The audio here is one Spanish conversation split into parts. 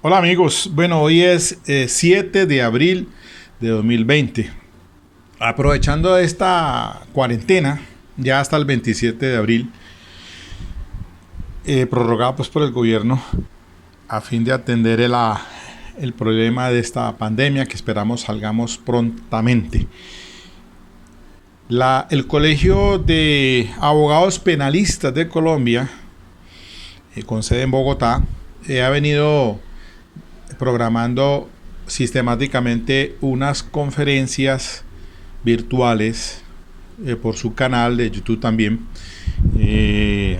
Hola amigos, bueno, hoy es 7 de abril de 2020. Aprovechando esta cuarentena, ya hasta el 27 de abril, prorrogada pues por el gobierno, a fin de atender el problema de esta pandemia que esperamos salgamos prontamente. El Colegio de Abogados Penalistas de Colombia, con sede en Bogotá, ha venido programando sistemáticamente unas conferencias virtuales por su canal de YouTube también, 10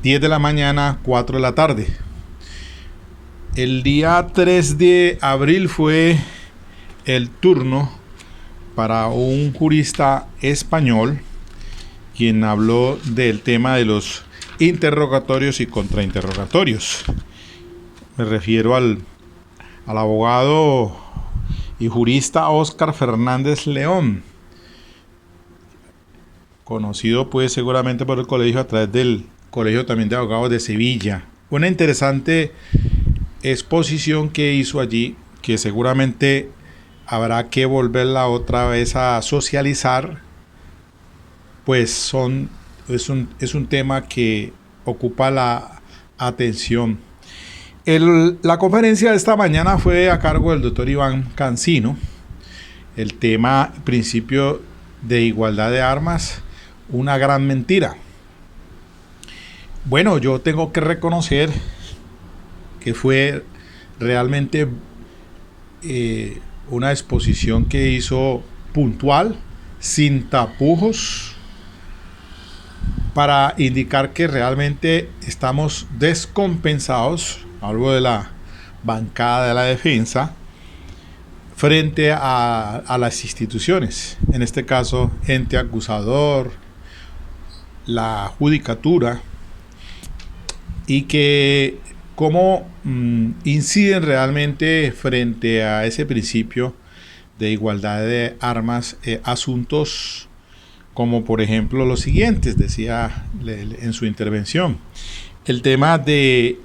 de la mañana, 4 de la tarde. El día 3 de abril fue el turno para un jurista español quien habló del tema de los interrogatorios y contrainterrogatorios. Me refiero al abogado y jurista Óscar Fernández León, conocido pues seguramente por el colegio a través del Colegio también de Abogados de Sevilla. Una interesante exposición que hizo allí, que seguramente habrá que volverla otra vez a socializar, pues es un tema que ocupa la atención. La conferencia de esta mañana fue a cargo del doctor Iván Cancino. El tema, principio de igualdad de armas, una gran mentira. Bueno, yo tengo que reconocer que fue realmente una exposición que hizo puntual, sin tapujos, para indicar que realmente estamos descompensados. Hablo de la bancada de la defensa frente a las instituciones, en este caso ente acusador, la judicatura, y que cómo inciden realmente frente a ese principio de igualdad de armas asuntos como por ejemplo los siguientes, decía en su intervención: el tema de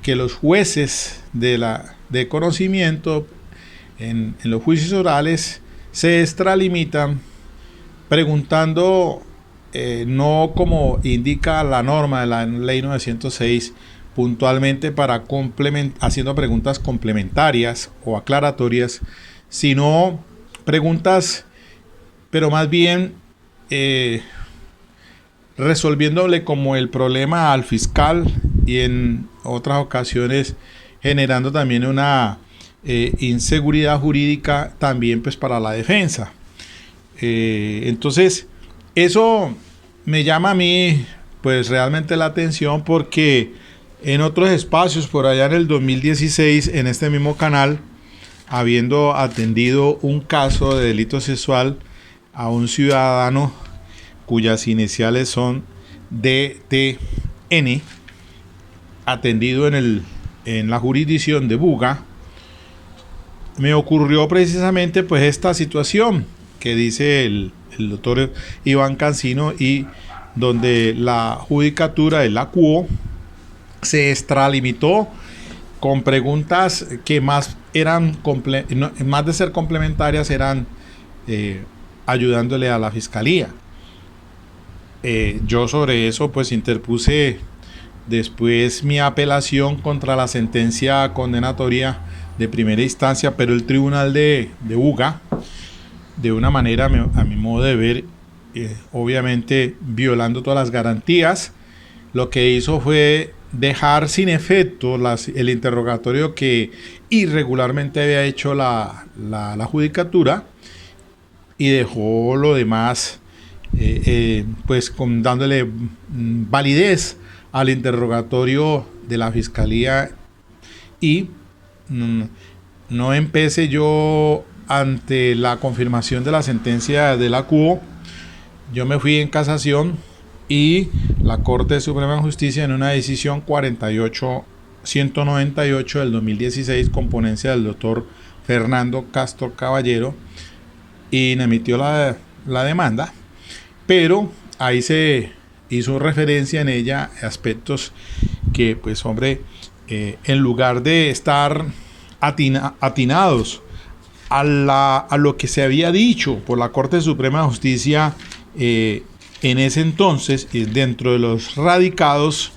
que los jueces de conocimiento en los juicios orales se extralimitan preguntando, no como indica la norma de la ley 906, puntualmente para haciendo preguntas complementarias o aclaratorias, sino preguntas, pero más bien resolviéndole como el problema al fiscal, y en otras ocasiones generando también una inseguridad jurídica también pues para la defensa. Entonces eso me llama a mí pues realmente la atención, porque en otros espacios por allá en el 2016 en este mismo canal, habiendo atendido un caso de delito sexual a un ciudadano cuyas iniciales son DTN, atendido en la jurisdicción de Buga, me ocurrió precisamente pues esta situación que dice el doctor Iván Cancino, y donde la judicatura de la CUO se extralimitó con preguntas que más eran más de ser complementarias, eran ayudándole a la fiscalía. Yo sobre eso pues interpuse después mi apelación contra la sentencia condenatoria de primera instancia, pero el tribunal de Buga, de una manera a mi modo de ver, obviamente violando todas las garantías, lo que hizo fue dejar sin efecto el interrogatorio que irregularmente había hecho la judicatura, y dejó lo demás pues dándole validez al interrogatorio de la fiscalía, y no empecé yo ante la confirmación de la sentencia de la CUO. Yo me fui en casación, y la Corte Suprema de Justicia, en una decisión 48-198 del 2016, con ponencia del doctor Fernando Castro Caballero, y emitió la demanda, pero ahí se hizo referencia en ella a aspectos que pues hombre, en lugar de estar atinados a lo que se había dicho por la Corte Suprema de Justicia en ese entonces, dentro de los radicados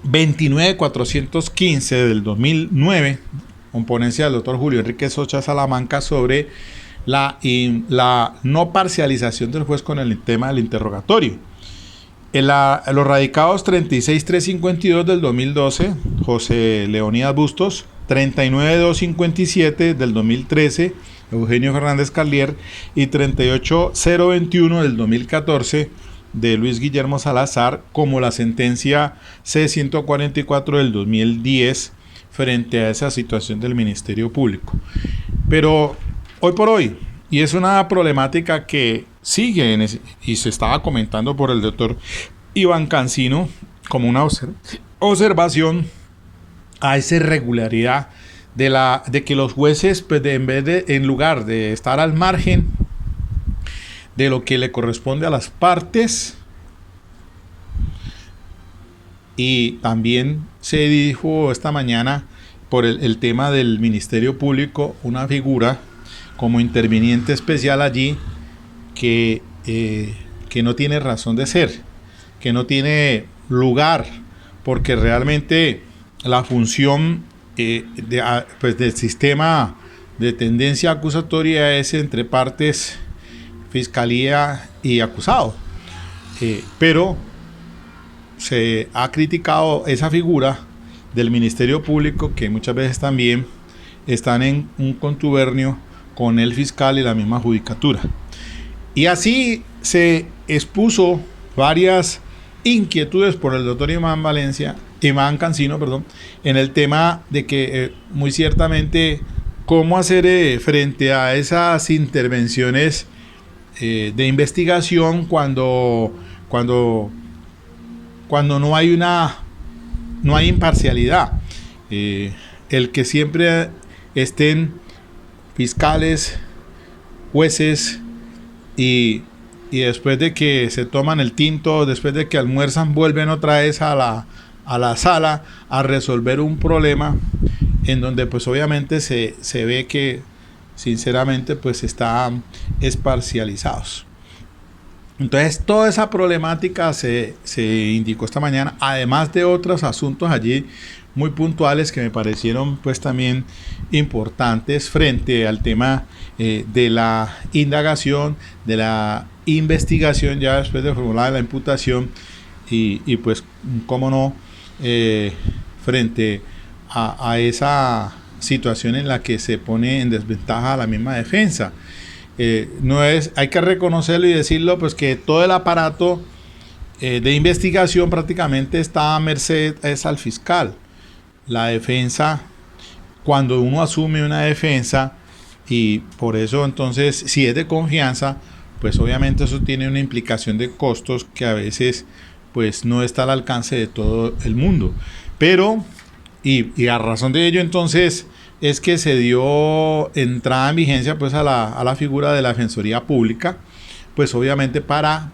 29415 del 2009, con ponencia del doctor Julio Enrique Socha Salamanca sobre la no parcialización del juez con el tema del interrogatorio. Los radicados 36352 del 2012, José Leonidas Bustos, 39257 del 2013, Eugenio Fernández Carlier, y 38021 del 2014 de Luis Guillermo Salazar, como la sentencia C-144 del 2010 frente a esa situación del Ministerio Público. Pero hoy por hoy, y es una problemática que sigue y se estaba comentando por el doctor Iván Cancino como una observación a esa irregularidad de que los jueces, pues en lugar de estar al margen de lo que le corresponde a las partes, y también se dijo esta mañana por el tema del Ministerio Público, una figura como interviniente especial allí que no tiene razón de ser, que no tiene lugar, porque realmente la función del sistema de tendencia acusatoria es entre partes, fiscalía y acusado. Pero se ha criticado esa figura del Ministerio Público, que muchas veces también están en un contubernio con el fiscal y la misma judicatura. Y así se expuso varias inquietudes por el doctor Iván Cancino, en el tema de que muy ciertamente cómo hacer frente a esas intervenciones de investigación cuando no hay imparcialidad. El que siempre estén fiscales, jueces, y después de que se toman el tinto, después de que almuerzan, vuelven otra vez a la sala a resolver un problema en donde pues obviamente se ve que sinceramente pues están esparcializados. Entonces toda esa problemática se indicó esta mañana, además de otros asuntos allí muy puntuales que me parecieron pues también importantes frente al tema de la indagación, de la investigación ya después de formulada la imputación y pues cómo no frente a esa situación en la que se pone en desventaja a la misma defensa. Hay que reconocerlo y decirlo, pues que todo el aparato de investigación prácticamente está a merced al fiscal. La defensa, cuando uno asume una defensa, y por eso entonces si es de confianza, pues obviamente eso tiene una implicación de costos que a veces pues no está al alcance de todo el mundo. Pero, y a razón de ello entonces es que se dio entrada en vigencia pues a la figura de la Defensoría Pública, pues obviamente para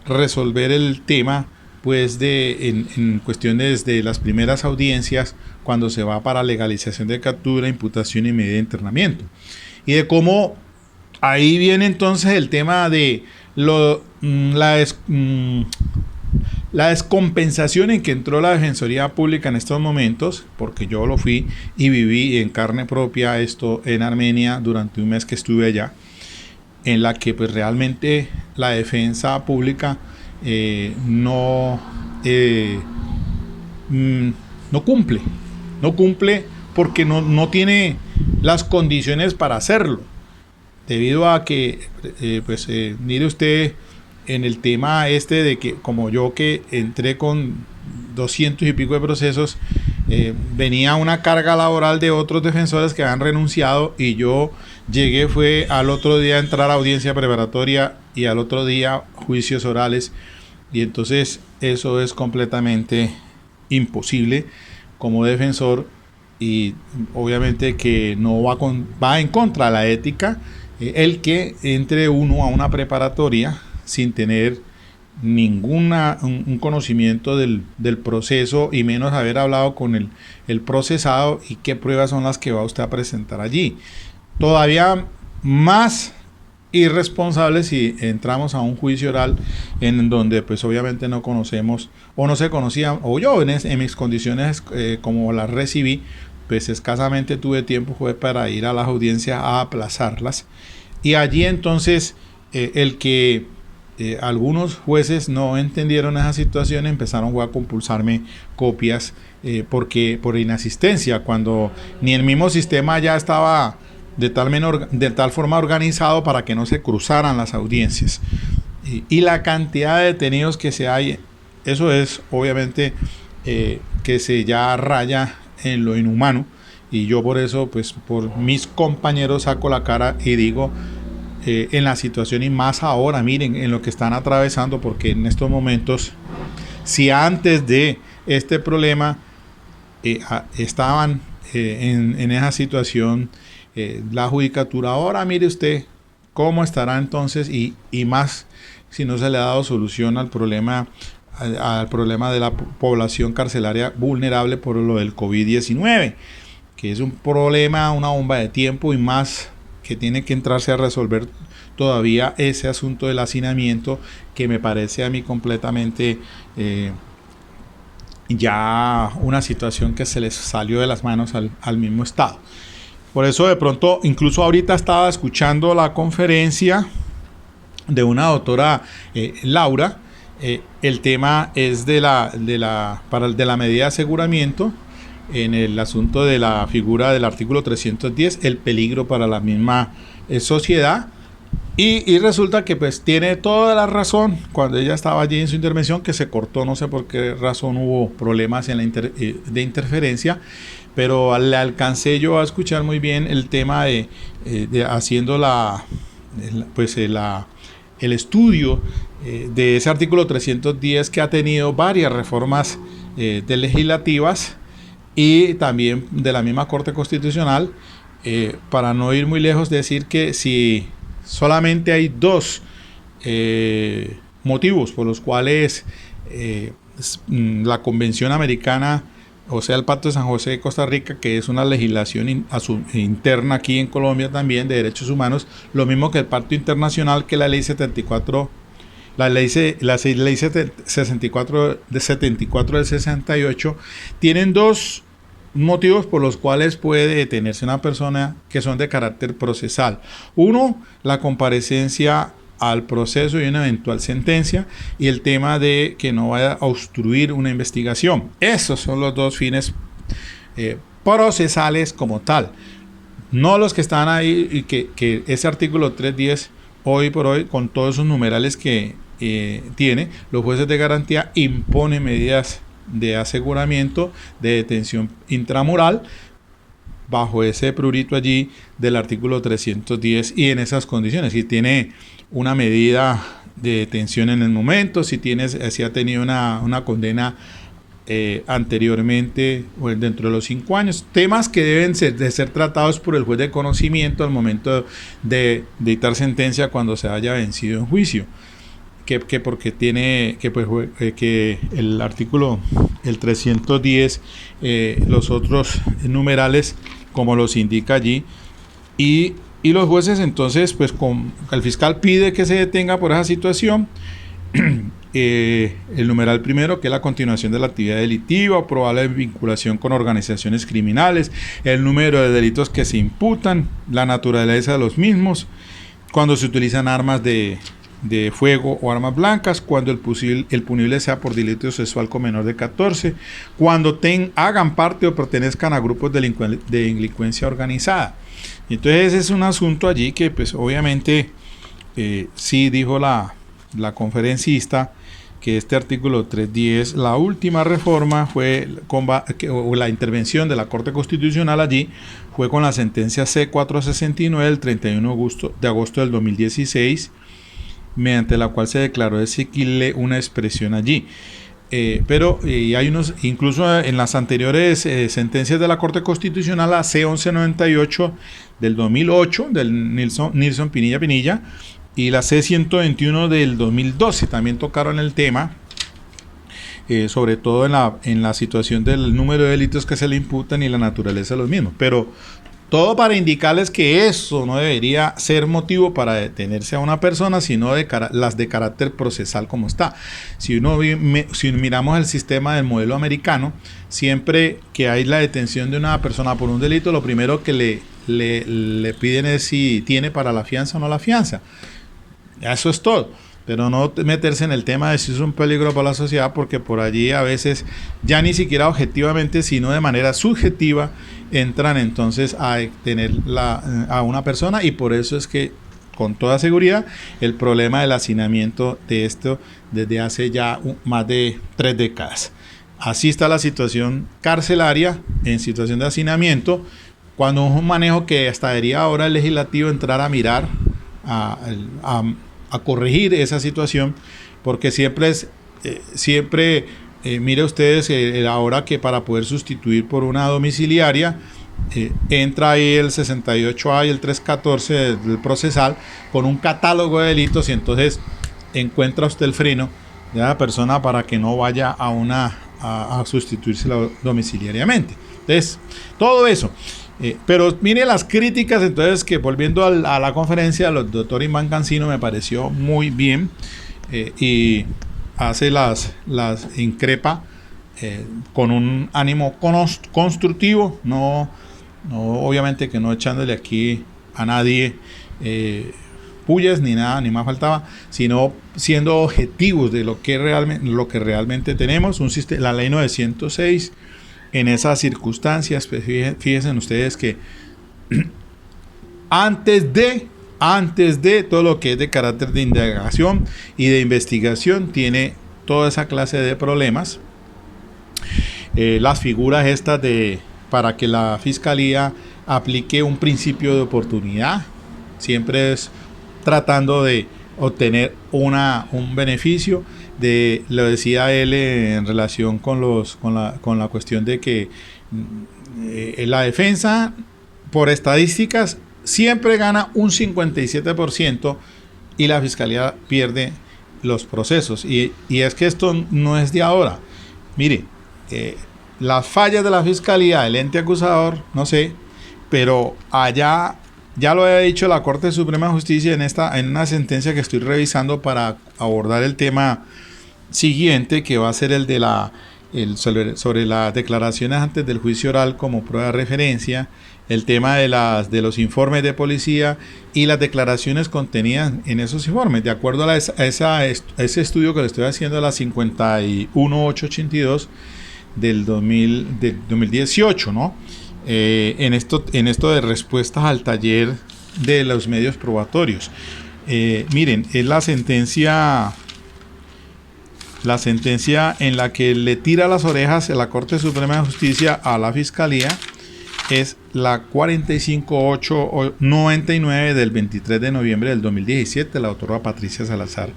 resolver el tema pues en cuestiones de las primeras audiencias, cuando se va para legalización de captura, imputación y medida de internamiento. Y de cómo ahí viene entonces el tema de la descompensación en que entró la Defensoría Pública en estos momentos, porque yo lo fui y viví en carne propia esto en Armenia durante un mes que estuve allá, en la que pues realmente la defensa pública no cumple porque no tiene las condiciones para hacerlo, debido a que mire usted en el tema de que como yo que entré con 200 y pico de procesos, venía una carga laboral de otros defensores que han renunciado, y yo llegué fue al otro día a entrar a audiencia preparatoria y al otro día juicios orales, y entonces eso es completamente imposible como defensor, y obviamente que no va en contra de la ética el que entre uno a una preparatoria sin tener un conocimiento del proceso y menos haber hablado con el procesado y qué pruebas son las que va usted a presentar allí. Todavía más irresponsable si entramos a un juicio oral en donde pues obviamente no conocemos o no se conocía, o yo en mis condiciones como las recibí, pues escasamente tuve tiempo fue para ir a las audiencias a aplazarlas, y allí entonces el que algunos jueces no entendieron esa situación, empezaron a compulsarme copias porque por inasistencia, cuando ni el mismo sistema ya estaba de tal forma organizado para que no se cruzaran las audiencias. Y la cantidad de detenidos que se hay, eso es obviamente que se ya raya en lo inhumano, y yo por eso, pues por mis compañeros saco la cara y digo, en la situación, y más ahora, miren, en lo que están atravesando, porque en estos momentos, si antes de este problema estaban en esa situación, la judicatura, ahora mire usted cómo estará entonces, y más si no se le ha dado solución al problema de la población carcelaria vulnerable por lo del COVID-19, que es un problema, una bomba de tiempo, y más que tiene que entrarse a resolver todavía ese asunto del hacinamiento, que me parece a mí completamente ya una situación que se les salió de las manos al mismo Estado. Por eso de pronto, incluso ahorita estaba escuchando la conferencia de una doctora Laura. El tema es de la medida de aseguramiento en el asunto de la figura del artículo 310, el peligro para la misma sociedad. Y resulta que pues tiene toda la razón cuando ella estaba allí en su intervención, que se cortó, no sé por qué razón hubo problemas en de interferencia, pero le alcancé yo a escuchar muy bien el tema de haciendo el estudio de ese artículo 310, que ha tenido varias reformas legislativas y también de la misma Corte Constitucional, para no ir muy lejos, decir que si solamente hay dos motivos por los cuales la Convención Americana, o sea, el Pacto de San José de Costa Rica, que es una legislación interna aquí en Colombia también de derechos humanos, lo mismo que el Pacto Internacional, que la ley 74, la ley 64 de 74 del 68, tienen dos motivos por los cuales puede detenerse una persona, que son de carácter procesal. Uno, la comparecencia al proceso y una eventual sentencia, y el tema de que no vaya a obstruir una investigación. Esos son los dos fines procesales como tal, no los que están ahí, y que ese artículo 310 hoy por hoy, con todos esos numerales que tiene, los jueces de garantía imponen medidas de aseguramiento, de detención intramural, bajo ese prurito allí del artículo 310, y en esas condiciones. Si tiene una medida de detención en el momento, si ha tenido una condena anteriormente, o dentro de los 5 años, temas que deben de ser tratados por el juez de conocimiento al momento de dictar sentencia, cuando se haya vencido en juicio. Porque tiene que el artículo, el 310, los otros numerales, como los indica allí, y los jueces entonces, pues el fiscal pide que se detenga por esa situación. El numeral primero, que es la continuación de la actividad delictiva o probable vinculación con organizaciones criminales, el número de delitos que se imputan, la naturaleza de los mismos, cuando se utilizan armas de fuego o armas blancas, cuando el punible sea por delito sexual con menor de 14, cuando hagan parte o pertenezcan a grupos de delincuencia organizada. Entonces ese es un asunto allí que pues obviamente sí dijo la conferencista, que este artículo 310, la última reforma fue o la intervención de la Corte Constitucional allí fue con la sentencia C-469 del 31 de agosto del 2016, mediante la cual se declaró exequible una expresión allí. Pero hay incluso en las anteriores sentencias de la Corte Constitucional, la C-1198 del 2008, del Nilson Pinilla, y la C-121 del 2012 también tocaron el tema, sobre todo en la situación del número de delitos que se le imputan y la naturaleza de los mismos. Pero todo para indicarles que eso no debería ser motivo para detenerse a una persona, sino las de carácter procesal como está. Si miramos el sistema del modelo americano, siempre que hay la detención de una persona por un delito, lo primero que le piden es si tiene para la fianza o no la fianza. Eso es todo. Pero no meterse en el tema de si es un peligro para la sociedad, porque por allí a veces ya ni siquiera objetivamente, sino de manera subjetiva, entran entonces a detener a una persona, y por eso es que con toda seguridad el problema del hacinamiento de esto desde hace ya más de 3 décadas. Así está la situación carcelaria en situación de hacinamiento, cuando es un manejo que hasta debería ahora el legislativo entrar a mirar, a corregir esa situación, porque mire ustedes, ahora que para poder sustituir por una domiciliaria, entra ahí el 68A y el 314 del procesal con un catálogo de delitos, y entonces encuentra usted el freno de la persona para que no vaya a sustituirse domiciliariamente. Entonces, todo eso. Pero mire las críticas, entonces, que volviendo a la conferencia, el doctor Iván Cancino me pareció muy bien, y hace las increpa con un ánimo constructivo, no obviamente que no echándole aquí a nadie pullas ni nada, ni más faltaba, sino siendo objetivos de lo que realmente tenemos, la ley 906. En esas circunstancias, pues fíjense ustedes que antes de todo lo que es de carácter de indagación y de investigación, tiene toda esa clase de problemas. Las figuras estas para que la fiscalía aplique un principio de oportunidad, siempre es tratando de obtener un beneficio. Lo decía él en relación con la cuestión de que la defensa, por estadísticas, siempre gana un 57% y la fiscalía pierde los procesos. Y es que esto no es de ahora. Mire, las fallas de la fiscalía, del ente acusador, no sé, pero allá ya lo había dicho la Corte Suprema de Justicia en una sentencia que estoy revisando para abordar el tema siguiente, que va a ser el de sobre las declaraciones antes del juicio oral como prueba de referencia, el tema de los informes de policía y las declaraciones contenidas en esos informes, de acuerdo a ese estudio que le estoy haciendo, a la 51882 del 2018, ¿no? En esto de respuestas al taller de los medios probatorios. Miren, es la sentencia en la que le tira las orejas la Corte Suprema de Justicia a la Fiscalía, es la 45899 del 23 de noviembre del 2017, la doctora Patricia Salazar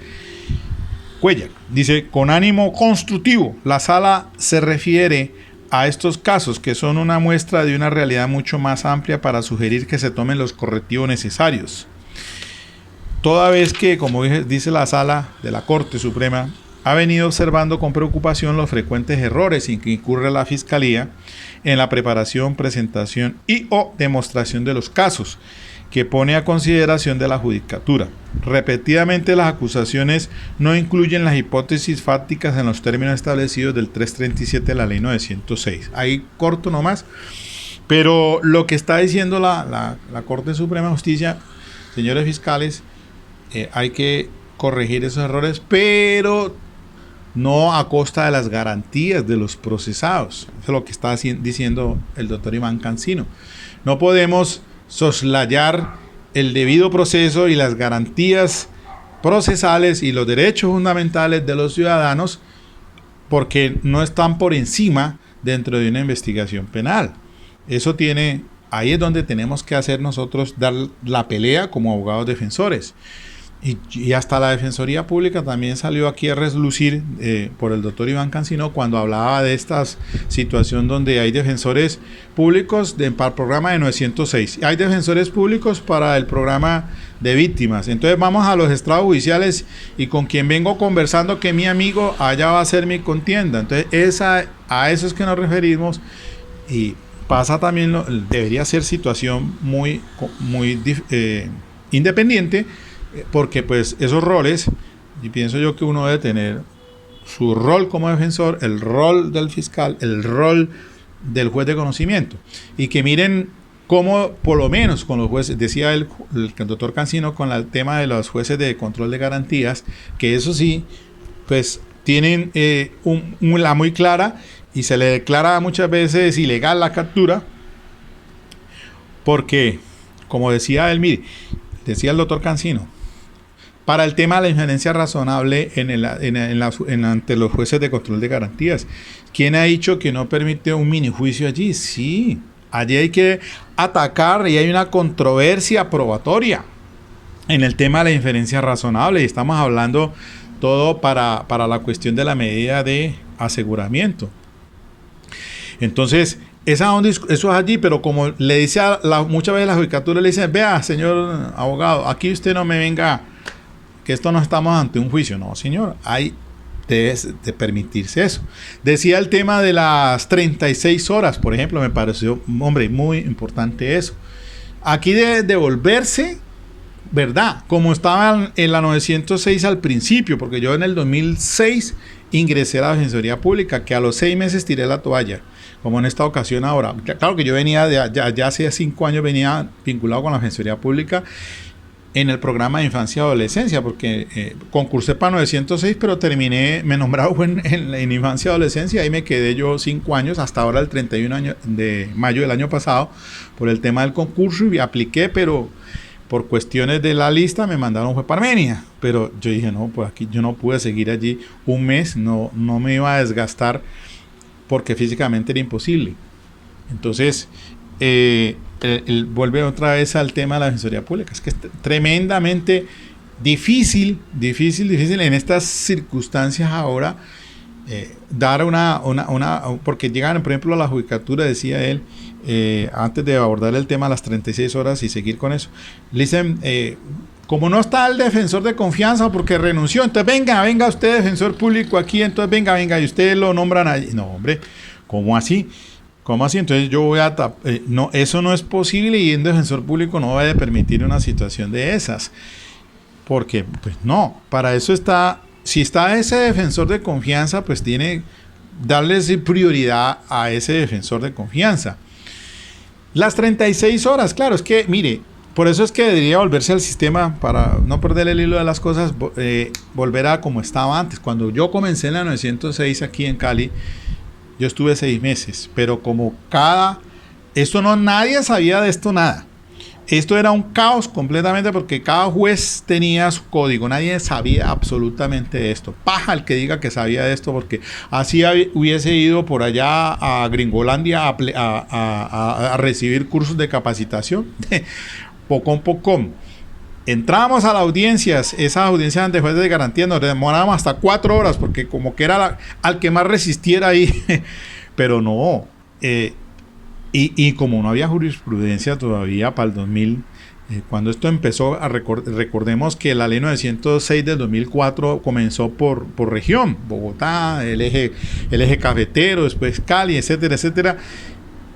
Cuellar. Dice: con ánimo constructivo, la sala se refiere a estos casos, que son una muestra de una realidad mucho más amplia, para sugerir que se tomen los correctivos necesarios. Toda vez que, como dice la sala de la Corte Suprema, ha venido observando con preocupación los frecuentes errores en que incurre la Fiscalía en la preparación, presentación o demostración de los casos, que pone a consideración de la Judicatura. Repetidamente las acusaciones no incluyen las hipótesis fácticas en los términos establecidos del 337 de la ley 906. Ahí corto nomás, pero lo que está diciendo la Corte Suprema de Justicia, señores fiscales, hay que corregir esos errores, pero no a costa de las garantías de los procesados. Eso es lo que está diciendo el doctor Iván Cancino. No podemos soslayar el debido proceso y las garantías procesales y los derechos fundamentales de los ciudadanos, porque no están por encima dentro de una investigación penal. Ahí es donde tenemos que hacer nosotros, dar la pelea como abogados defensores. Y hasta la Defensoría Pública también salió aquí a reslucir por el doctor Iván Cancino cuando hablaba de esta situación donde hay defensores públicos para el programa de 906. Hay defensores públicos para el programa de víctimas. Entonces vamos a los estrados judiciales y con quien vengo conversando que mi amigo allá va a ser mi contienda. Entonces a eso es que nos referimos y pasa también, debería ser situación muy independiente, porque pues esos roles, y pienso yo que uno debe tener su rol como defensor, el rol del fiscal, el rol del juez de conocimiento, y que miren cómo por lo menos con los jueces, decía el doctor Cancino con el tema de los jueces de control de garantías, que eso sí, pues tienen la muy clara y se le declara muchas veces ilegal la captura, porque como decía él, mire, decía el doctor Cancino, para el tema de la injerencia razonable ante los jueces de control de garantías. ¿Quién ha dicho que no permite un minijuicio allí? Sí, allí hay que atacar y hay una controversia probatoria en el tema de la injerencia razonable. Y estamos hablando todo para la cuestión de la medida de aseguramiento. Entonces, eso es allí, pero como le dice muchas veces la judicatura, le dice, vea, señor abogado, aquí usted no me venga, que esto no estamos ante un juicio. No, señor, debe de permitirse eso. Decía el tema de las 36 horas, por ejemplo, me pareció, hombre, muy importante eso. Aquí debe devolverse, ¿verdad? Como estaba en la 906 al principio, porque yo en el 2006 ingresé a la Defensoría Pública, que a los 6 meses tiré la toalla, como en esta ocasión ahora. Claro que yo venía ya hace 5 años venía vinculado con la Defensoría Pública en el programa de infancia y adolescencia, porque concursé para 906, pero me nombraron en infancia y adolescencia, ahí me quedé yo 5 años, hasta ahora el 31 de mayo del año pasado, por el tema del concurso, y apliqué, pero por cuestiones de la lista me mandaron fue para Armenia, pero yo dije, no, pues aquí yo no pude seguir allí un mes, no me iba a desgastar, porque físicamente era imposible. Entonces, vuelve otra vez al tema de la Defensoría Pública. Es que es tremendamente difícil en estas circunstancias ahora dar porque llegan, por ejemplo, a la judicatura, decía él, antes de abordar el tema de las 36 horas y seguir con eso, le dicen, como no está el defensor de confianza porque renunció, entonces venga usted, defensor público aquí, entonces venga, y usted lo nombran allí. No, hombre, ¿cómo así? ¿Cómo así? Entonces yo voy a no, eso no es posible, y un defensor público no debe permitir una situación de esas. Porque, pues no, para eso está, si está ese defensor de confianza, pues tiene darle prioridad a ese defensor de confianza. Las 36 horas, claro, es que, mire, por eso es que debería volverse al sistema, para no perder el hilo de las cosas, volver a como estaba antes. Cuando yo comencé en la 906 aquí en Cali, yo estuve 6 meses, pero como nadie sabía de esto nada. Esto era un caos completamente, porque cada juez tenía su código, nadie sabía absolutamente de esto. Paja el que diga que sabía de esto, porque así hubiese ido por allá a Gringolandia a recibir cursos de capacitación. Poco. Entramos a las audiencias, esas audiencias ante jueces de garantía nos demorábamos hasta 4 horas, porque como que era al que más resistiera ahí, pero no, y como no había jurisprudencia todavía para el 2000, cuando esto empezó, recordemos que la ley 906 del 2004 comenzó por región, Bogotá, el eje cafetero, después Cali, etcétera,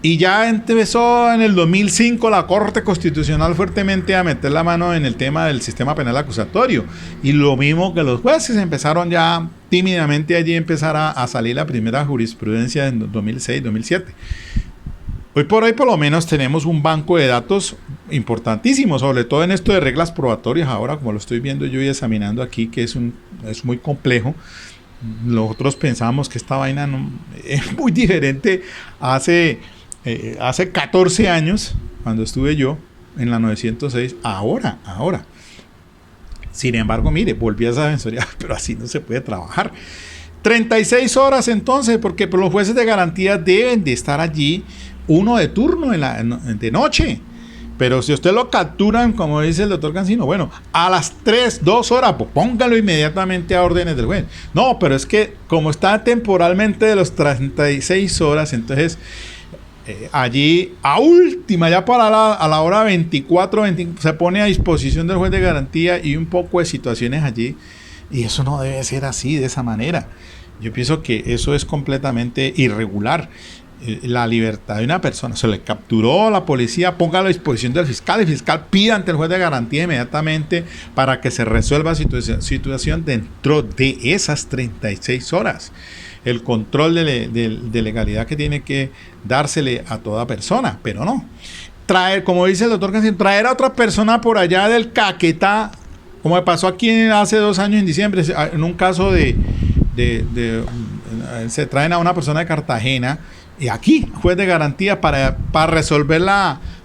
y ya empezó en el 2005 la Corte Constitucional fuertemente a meter la mano en el tema del sistema penal acusatorio. Y lo mismo que los jueces empezaron ya tímidamente allí a salir la primera jurisprudencia en 2006, 2007. Hoy por hoy por lo menos tenemos un banco de datos importantísimo, sobre todo en esto de reglas probatorias ahora, como lo estoy viendo yo y examinando aquí, que es muy complejo. Nosotros pensamos que esta vaina es muy diferente hace 14 años, cuando estuve yo en la 906, ahora. Sin embargo, mire, volví a esa defensoría, pero así no se puede trabajar. 36 horas entonces, porque los jueces de garantía deben de estar allí, uno de turno de noche, Pero si usted lo capturan, como dice el doctor Cancino, bueno, a las 2 horas, pues póngalo inmediatamente a órdenes del juez. No, pero es que como está temporalmente de los 36 horas, entonces allí a última, ya a la hora 24, 25, se pone a disposición del juez de garantía y un poco de situaciones allí. Y eso no debe ser así, de esa manera. Yo pienso que eso es completamente irregular. La libertad de una persona, se le capturó a la policía, póngalo a disposición del fiscal, el fiscal pida ante el juez de garantía inmediatamente para que se resuelva situación dentro de esas 36 horas. El control de legalidad que tiene que dársele a toda persona, pero no. Traer, como dice el doctor Cancino, traer a otra persona por allá del Caquetá, como me pasó aquí hace 2 años en diciembre, en un caso se traen a una persona de Cartagena, y aquí, juez de garantía, para resolver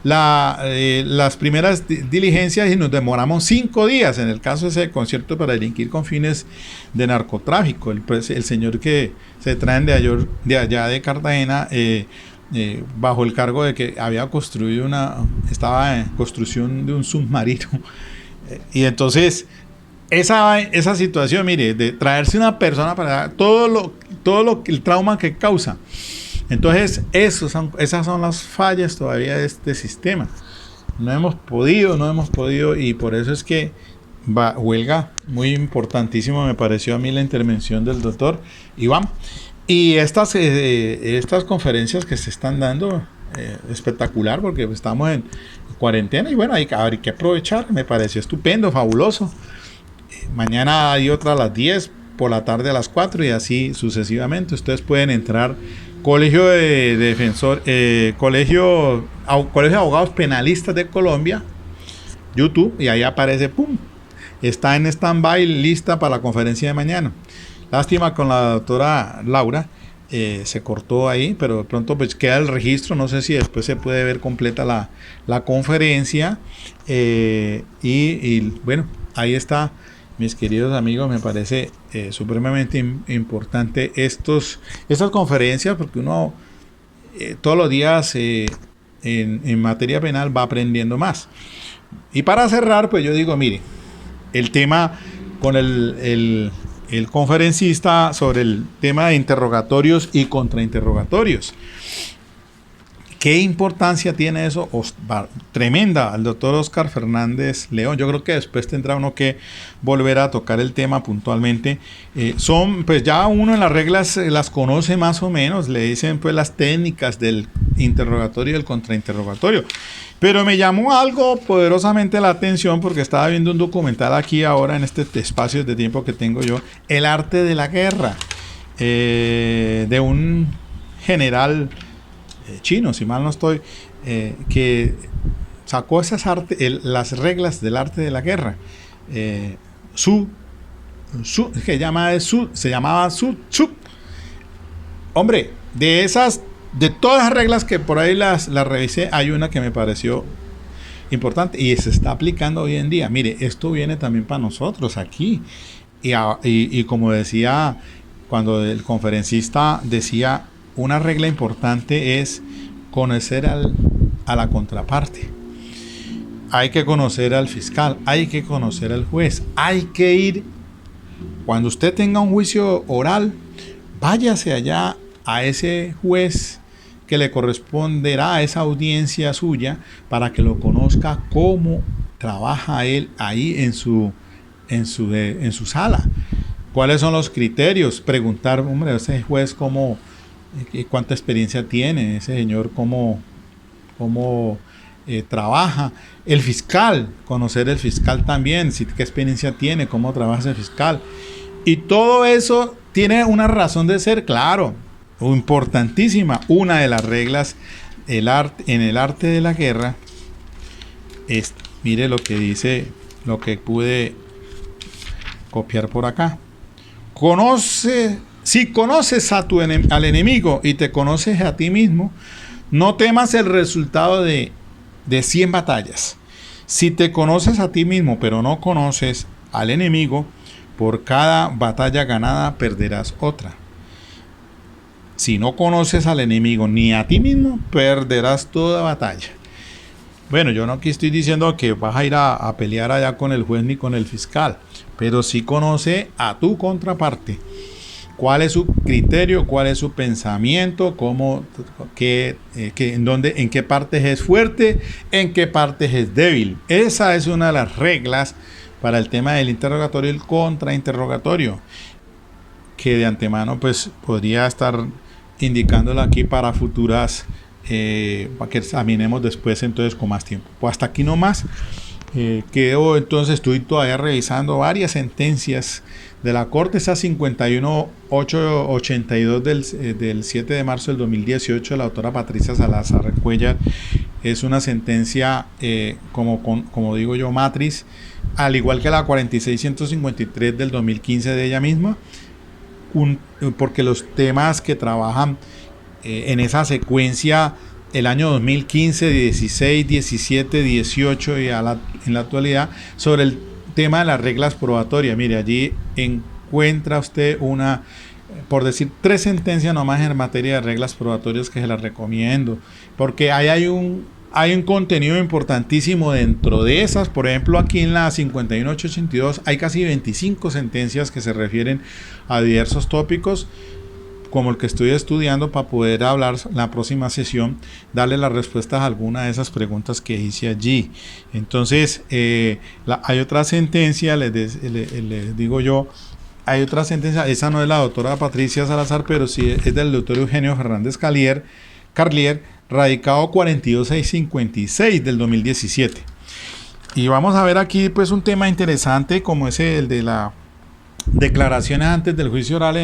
las primeras diligencias, y nos demoramos 5 días en el caso de ese concierto para delinquir con fines de narcotráfico. El señor que se traen de allá de Cartagena, bajo el cargo de que había construido estaba en construcción de un submarino. Y entonces, esa situación, mire, de traerse una persona para el trauma que causa. Entonces, esas son las fallas todavía de este sistema. No hemos podido, y por eso es que huelga muy importantísimo, me pareció a mí la intervención del doctor Iván. Y estas conferencias que se están dando, espectacular, porque estamos en cuarentena y bueno, hay que aprovechar, me pareció estupendo, fabuloso. Mañana hay otra a las 10, por la tarde a las 4 y así sucesivamente. Ustedes pueden entrar Colegio Colegio de Abogados Penalistas de Colombia, YouTube, y ahí aparece, ¡pum! Está en stand-by, lista para la conferencia de mañana. Lástima con la doctora Laura, se cortó ahí, pero de pronto pues queda el registro, no sé si después se puede ver completa la conferencia, y bueno, ahí está, mis queridos amigos. Me parece supremamente importante estas conferencias, porque uno todos los días en materia penal va aprendiendo más. Y para cerrar, pues yo digo, mire, el tema con el conferencista sobre el tema de interrogatorios y contrainterrogatorios. ¿Qué importancia tiene eso? Tremenda, al doctor Oscar Fernández León. Yo creo que después tendrá uno que volver a tocar el tema puntualmente. Pues ya uno en las reglas las conoce más o menos, le dicen pues las técnicas del interrogatorio y del contrainterrogatorio. Pero me llamó algo poderosamente la atención porque estaba viendo un documental aquí ahora en este espacio de tiempo que tengo yo, El arte de la guerra, de un general chino, si mal no estoy, que sacó las reglas del arte de la guerra. Se llamaba Su Tzu. Hombre, de todas las reglas que por ahí las revisé, hay una que me pareció importante y se está aplicando hoy en día. Mire, esto viene también para nosotros aquí. Y como decía, cuando el conferencista decía, una regla importante es conocer a la contraparte. Hay que conocer al fiscal, hay que conocer al juez, hay que ir, cuando usted tenga un juicio oral, váyase allá a ese juez que le corresponderá a esa audiencia suya para que lo conozca, cómo trabaja él ahí en su sala. ¿Cuáles son los criterios? Preguntar, hombre, ese juez cuánta experiencia tiene, ese señor cómo trabaja. El fiscal, conocer el fiscal también, qué experiencia tiene, cómo trabaja ese fiscal. Y todo eso tiene una razón de ser, claro, importantísima. Una de las reglas en el arte de la guerra es, mire lo que dice, lo que pude copiar por acá. Si conoces al enemigo y te conoces a ti mismo, no temas el resultado de 100 batallas. Si te conoces a ti mismo, pero no conoces al enemigo, por cada batalla ganada perderás otra. Si no conoces al enemigo ni a ti mismo, perderás toda batalla. Bueno, yo no aquí estoy diciendo que vas a ir a pelear allá con el juez ni con el fiscal, pero sí conoce a tu contraparte. ¿Cuál es su criterio? ¿Cuál es su pensamiento? ¿Cómo, en qué partes es fuerte? ¿En qué partes es débil? Esa es una de las reglas para el tema del interrogatorio y el contrainterrogatorio, que de antemano pues podría estar indicándola aquí para futuras, para que examinemos después entonces con más tiempo. Pues hasta aquí nomás. Quedo entonces, estoy todavía revisando varias sentencias de la Corte. Esa 51882 del 7 de marzo del 2018 de la autora Patricia Salazar Cuellar es una sentencia, como digo yo, matriz, al igual que la 46153 del 2015 de ella misma, porque los temas que trabajan en esa secuencia, el año 2015, 16, 17, 18 y en la actualidad, sobre el tema de las reglas probatorias. Mire, allí encuentra usted por decir, 3 sentencias nomás en materia de reglas probatorias que se las recomiendo, porque ahí hay un contenido importantísimo dentro de esas. Por ejemplo, aquí en la 51882 hay casi 25 sentencias que se refieren a diversos tópicos, como el que estoy estudiando, para poder hablar la próxima sesión, darle las respuestas a alguna de esas preguntas que hice allí. Entonces, hay otra sentencia, les digo yo, hay otra sentencia, esa no es la doctora Patricia Salazar, pero sí es del doctor Eugenio Fernández Carlier, radicado 42656 del 2017. Y vamos a ver aquí pues un tema interesante como es el de la declaraciones antes del juicio oral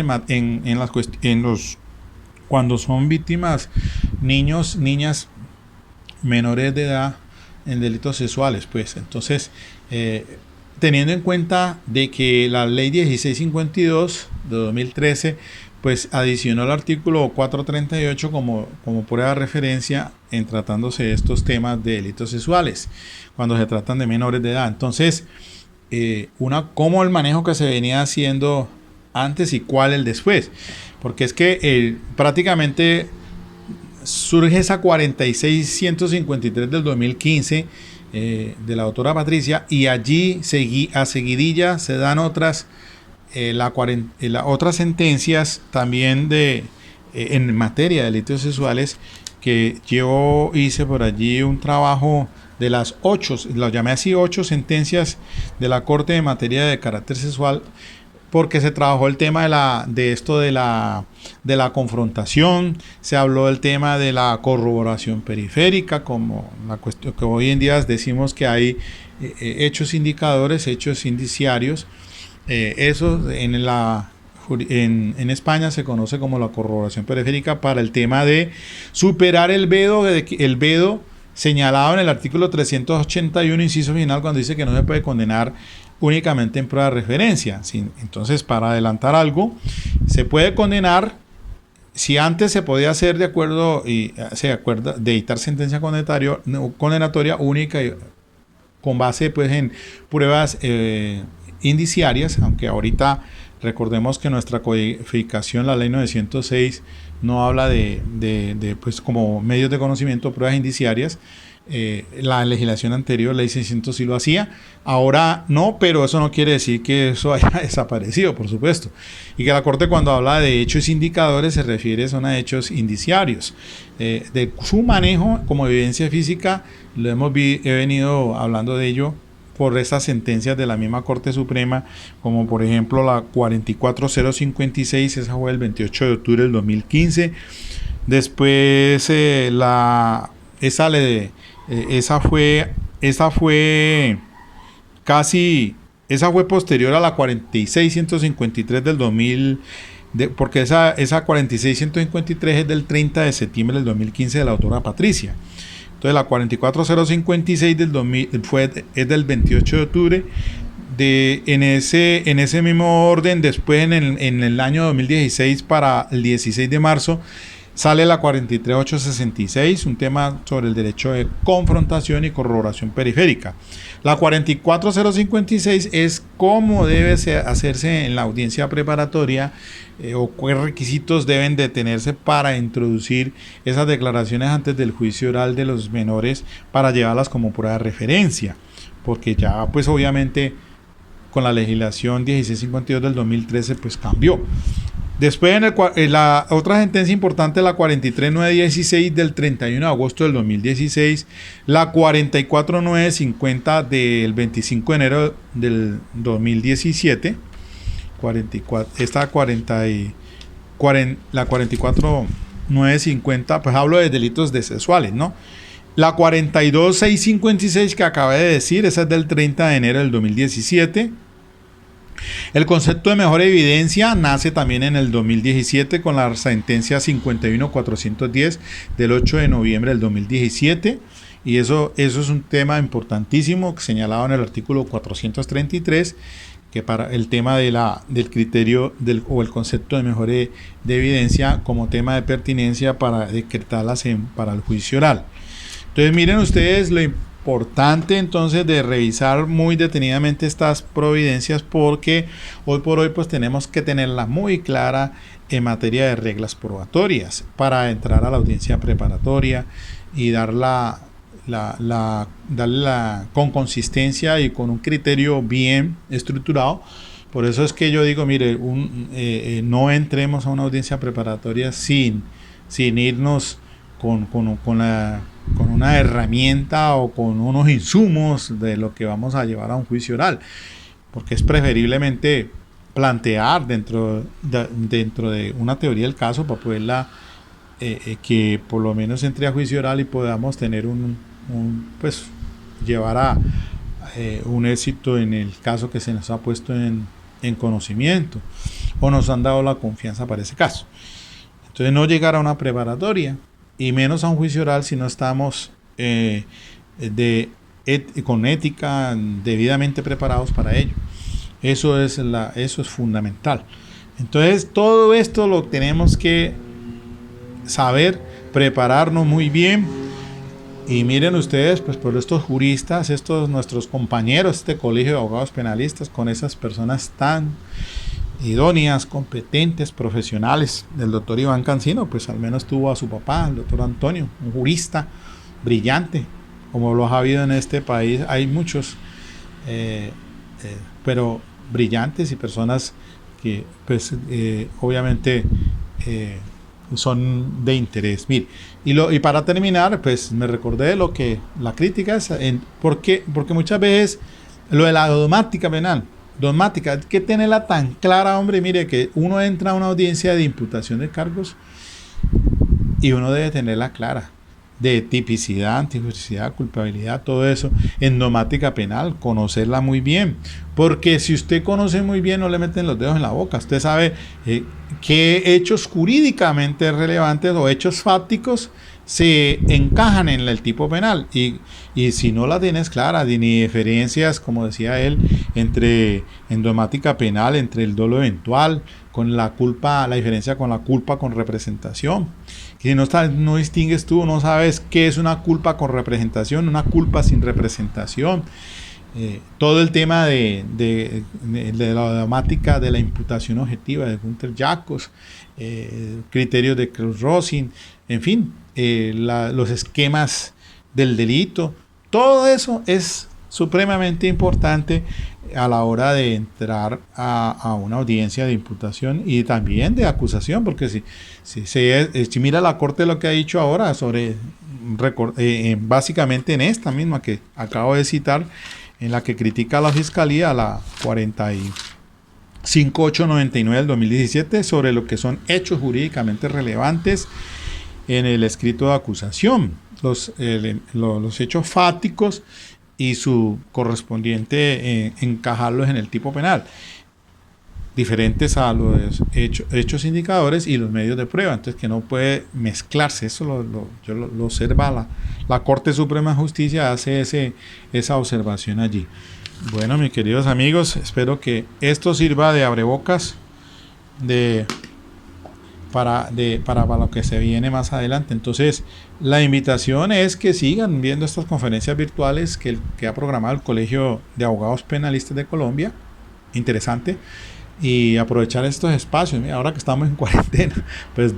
cuando son víctimas niños, niñas menores de edad en delitos sexuales. Pues entonces, teniendo en cuenta de que la ley 1652 de 2013 pues adicionó el artículo 438 como prueba de referencia en tratándose de estos temas de delitos sexuales cuando se tratan de menores de edad. Entonces, como el manejo que se venía haciendo antes y cuál el después, porque es que prácticamente surge esa 46153 del 2015 de la doctora Patricia, y allí a seguidilla se dan otras otras sentencias también en materia de delitos sexuales, que yo hice por allí un trabajo de las 8, lo llamé así, 8 sentencias de la Corte de materia de carácter sexual, porque se trabajó el tema de la confrontación, se habló del tema de la corroboración periférica, como la cuestión que hoy en día decimos que hay hechos indicadores, hechos indiciarios. Eso en España se conoce como la corroboración periférica, para el tema de superar el vedo señalado en el artículo 381, inciso final, cuando dice que no se puede condenar únicamente en prueba de referencia. Entonces, para adelantar algo, se puede condenar si antes se podía hacer de acuerdo de dictar sentencia condenatoria única con base pues en pruebas indiciarias, aunque ahorita recordemos que nuestra codificación, la ley 906, no habla de pues como medios de conocimiento, pruebas indiciarias. La legislación anterior, ley 600, sí lo hacía, ahora no, pero eso no quiere decir que eso haya desaparecido, por supuesto, y que la Corte, cuando habla de hechos indicadores, se refiere son a hechos indiciarios. De su manejo como evidencia física he venido hablando de ello por esas sentencias de la misma Corte Suprema, como por ejemplo la 44056, esa fue el 28 de octubre del 2015. Después esa fue posterior a la 46153 del 2000, porque esa 46153 es del 30 de septiembre del 2015 de la autora Patricia. Entonces la 44056 del 2000 es del 28 de octubre. En ese mismo orden, después en el año 2016, para el 16 de marzo, Sale la 43866, un tema sobre el derecho de confrontación y corroboración periférica. La 44056 es cómo debe hacerse en la audiencia preparatoria o qué requisitos deben de tenerse para introducir esas declaraciones antes del juicio oral de los menores para llevarlas como prueba de referencia, porque ya pues obviamente con la legislación 1652 del 2013 pues cambió. Después, en la otra sentencia importante, la 43916 del 31 de agosto del 2016, la 44950 del 25 de enero del 2017, 44, esta 40 y, la 44950, pues hablo de delitos sexuales, ¿no? La 42656 que acabé de decir, esa es del 30 de enero del 2017. El concepto de mejor evidencia nace también en el 2017 con la sentencia 51410 del 8 de noviembre del 2017, y eso es un tema importantísimo señalado en el artículo 433, que para el tema del criterio o el concepto de mejor de evidencia como tema de pertinencia para decretarlas para el juicio oral. Entonces miren ustedes lo importante entonces de revisar muy detenidamente estas providencias, porque hoy por hoy pues tenemos que tenerla muy clara en materia de reglas probatorias para entrar a la audiencia preparatoria y darle con consistencia y con un criterio bien estructurado. Por eso es que yo digo, mire, no entremos a una audiencia preparatoria sin irnos con una herramienta o con unos insumos de lo que vamos a llevar a un juicio oral, porque es preferiblemente plantear dentro de una teoría del caso para poderla que por lo menos entre a juicio oral y podamos tener pues llevar a un éxito en el caso que se nos ha puesto en conocimiento o nos han dado la confianza para ese caso. Entonces no llegar a una preparatoria y menos a un juicio oral si no estamos con ética debidamente preparados para ello. Eso es fundamental. Entonces todo esto lo tenemos que saber, prepararnos muy bien. Y miren ustedes, pues por estos juristas, estos nuestros compañeros, este colegio de abogados penalistas, con esas personas tan idóneas, competentes, profesionales. El doctor Iván Cancino, pues al menos tuvo a su papá, el doctor Antonio, un jurista brillante, como los ha habido en este país. Hay muchos, pero brillantes y personas que, pues, obviamente son de interés. Mire, y para terminar, pues me recordé de lo que la crítica es, porque muchas veces lo de la dogmática penal, hay que tenerla tan clara, hombre. Mire, que uno entra a una audiencia de imputación de cargos y uno debe tenerla clara, de tipicidad, antijuricidad, culpabilidad, todo eso en dogmática penal, conocerla muy bien, porque si usted conoce muy bien, no le meten los dedos en la boca. Usted sabe qué hechos jurídicamente relevantes o hechos fácticos se encajan en el tipo penal, y si no la tienes clara, ni diferencias, como decía él, en dogmática penal, entre el dolo eventual con la culpa, la diferencia con la culpa con representación. Si no distingues tú, no sabes qué es una culpa con representación, una culpa sin representación. Todo el tema de la dogmática de la imputación objetiva de Gunther Jacobs, criterios de Krauss-Rosin, en fin, los esquemas del delito, todo eso es supremamente importante a la hora de entrar a una audiencia de imputación y también de acusación, porque si mira la Corte lo que ha dicho ahora sobre, básicamente en esta misma que acabo de citar, en la que critica a la Fiscalía, la 45899 del 2017, sobre lo que son hechos jurídicamente relevantes en el escrito de acusación, los hechos fácticos y su correspondiente encajarlos en el tipo penal, diferentes a los hechos indicadores y los medios de prueba. Entonces, que no puede mezclarse. Eso lo observa la Corte Suprema de Justicia, hace esa observación allí. Bueno, mis queridos amigos, espero que esto sirva de abrebocas, de para lo que se viene más adelante. Entonces, la invitación es que sigan viendo estas conferencias virtuales que ha programado el Colegio de Abogados Penalistas de Colombia. Interesante. Y aprovechar estos espacios. Mira, ahora que estamos en cuarentena, pues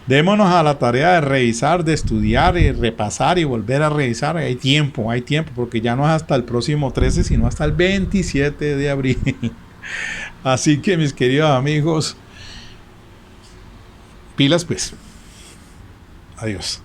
démonos a la tarea de revisar, de estudiar y repasar y volver a revisar. Hay tiempo, porque ya no es hasta el próximo 13, sino hasta el 27 de abril. Así que, mis queridos amigos, pilas pues. Adiós.